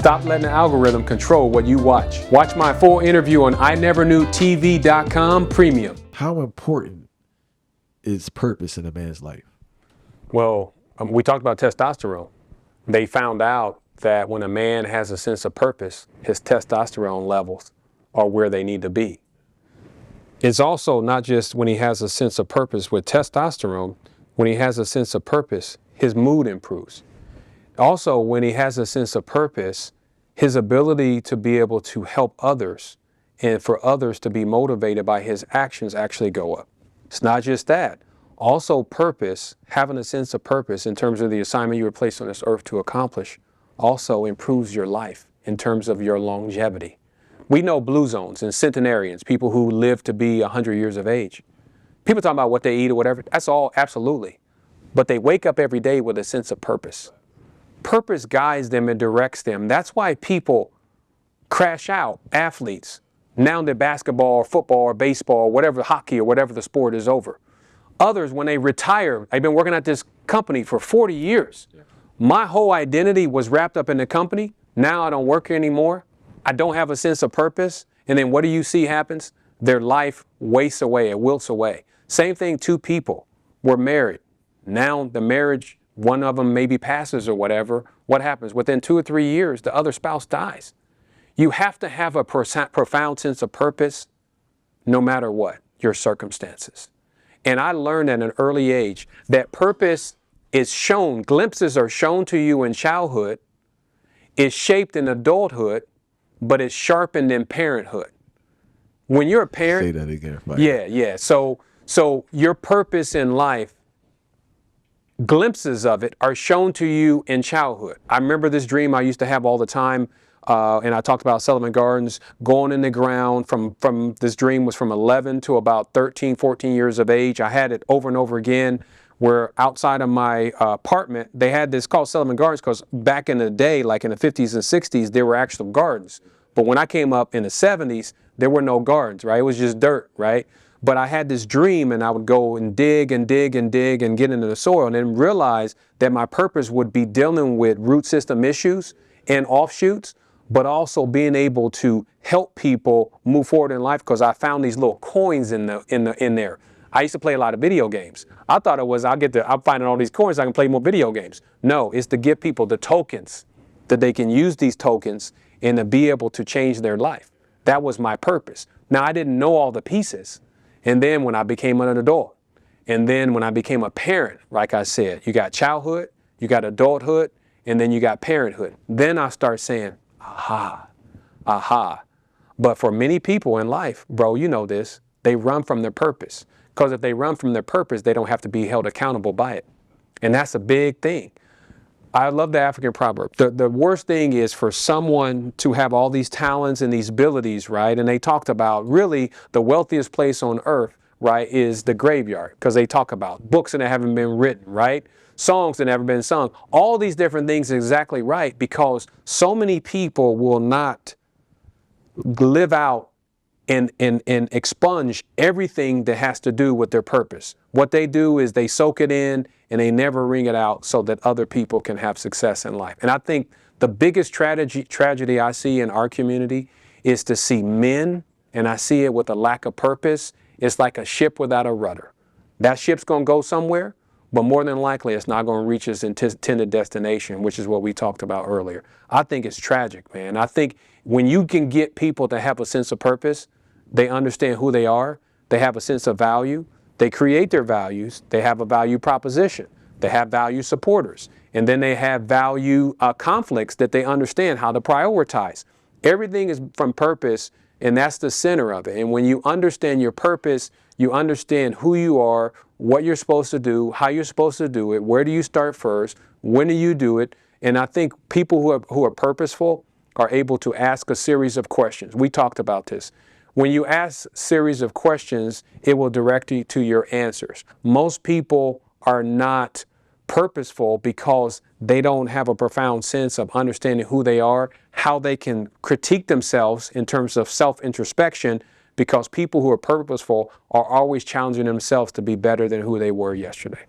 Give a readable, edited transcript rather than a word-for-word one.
Stop letting the algorithm control what you watch. Watch my full interview on IneverKnewTV.com Premium. How important is purpose in a man's life? Well, we talked about testosterone. They found out that when a man has a sense of purpose, his testosterone levels are where they need to be. It's also not just when he has a sense of purpose with testosterone. When he has a sense of purpose, his mood improves. Also, when he has a sense of purpose, his ability to be able to help others and for others to be motivated by his actions actually go up. It's not just that. Also, purpose, having a sense of purpose in terms of the assignment you were placed on this earth to accomplish, also improves your life in terms of your longevity. We know blue zones and centenarians, people who live to be 100 years of age. People talking about what they eat or whatever, that's all absolutely. But they wake up every day with a sense of purpose. Purpose guides them and directs them. That's why people crash out, athletes, now that basketball or football or baseball or whatever, hockey or whatever the sport is over. Others, when they retire, I've been working at this company for 40 years. My whole identity was wrapped up in the company. Now I don't work here anymore. I don't have a sense of purpose. And then what do you see happens? Their life wastes away, it wilts away. Same thing, two people were married. Now the marriage, one of them maybe passes or whatever. What happens? Within 2 or 3 years, the other spouse dies. You have to have a profound sense of purpose no matter what your circumstances. And I learned at an early age that purpose is shown, glimpses are shown to you in childhood, is shaped in adulthood, but it's sharpened in parenthood. When you're a parent, say that again. Mike. Yeah. So your purpose in life, glimpses of it are shown to you in childhood. I remember this dream I used to have all the time, and I talked about Sullivan Gardens, going in the ground from this dream was from 11 to about 13, 14 years of age. I had it over and over again, where outside of my apartment, they had this called Sullivan Gardens, because back in the day, like in the 50s and 60s, there were actual gardens. But when I came up in the 70s, there were no gardens, right? It was just dirt, right? But I had this dream, and I would go and dig and dig and dig and get into the soil, and then realize that my purpose would be dealing with root system issues and offshoots, but also being able to help people move forward in life, because I found these little coins in there. I used to play a lot of video games. I thought it was I'm finding all these coins, I can play more video games. No, it's to give people the tokens, that they can use these tokens and to be able to change their life. That was my purpose. Now, I didn't know all the pieces. And then when I became an adult, and then when I became a parent, like I said, you got childhood, you got adulthood, and then you got parenthood. Then I start saying, aha. But for many people in life, bro, you know this, they run from their purpose. Because if they run from their purpose, they don't have to be held accountable by it. And that's a big thing. I love the African proverb. The worst thing is for someone to have all these talents and these abilities, right? And they talked about really the wealthiest place on earth, right, is the graveyard, because they talk about books that haven't been written, right? Songs that never been sung. All these different things are exactly right, because so many people will not live out and expunge everything that has to do with their purpose. What they do is they soak it in and they never wring it out so that other people can have success in life. And I think the biggest tragedy I see in our community is to see men, and I see it with a lack of purpose. It's like a ship without a rudder. That ship's going to go somewhere, but more than likely it's not going to reach its intended destination, which is what we talked about earlier. I think it's tragic, man. I think when you can get people to have a sense of purpose, they understand who they are, they have a sense of value, they create their values, they have a value proposition, they have value supporters, and then they have value conflicts that they understand how to prioritize. Everything is from purpose, and that's the center of it. And when you understand your purpose, you understand who you are, what you're supposed to do, how you're supposed to do it, where do you start first, when do you do it. And I think people who are purposeful are able to ask a series of questions. We talked about this. When you ask a series of questions, it will direct you to your answers. Most people are not purposeful because they don't have a profound sense of understanding who they are, how they can critique themselves in terms of self-introspection, because people who are purposeful are always challenging themselves to be better than who they were yesterday.